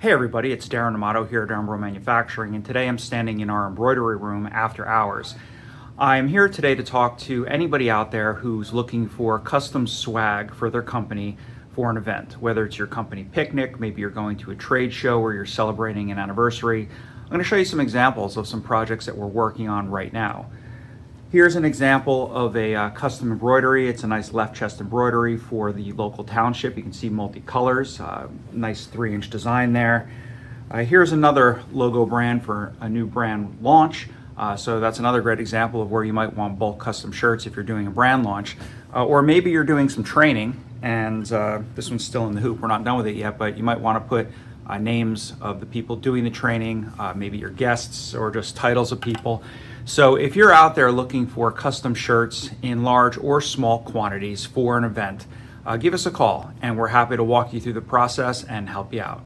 Hey everybody, it's Darren Amato here at AMBRO Manufacturing, and today I'm standing in our embroidery room after hours. I'm here today to talk to anybody out there who's looking for custom swag for their company for an event, whether it's your company picnic, maybe you're going to a trade show or you're celebrating an anniversary. I'm going to show you some examples of some projects that we're working on right now. Here's an example of a custom embroidery. It's a nice left chest embroidery for the local township. You can see multicolors, nice 3-inch design there. Here's another logo brand for a new brand launch. So that's another great example of where you might want bulk custom shirts if you're doing a brand launch. Or maybe you're doing some training, and this one's still in the hoop. We're not done with it yet, but you might want to put names of the people doing the training, maybe your guests, or just titles of people. So if you're out there looking for custom shirts in large or small quantities for an event, give us a call and we're happy to walk you through the process and help you out.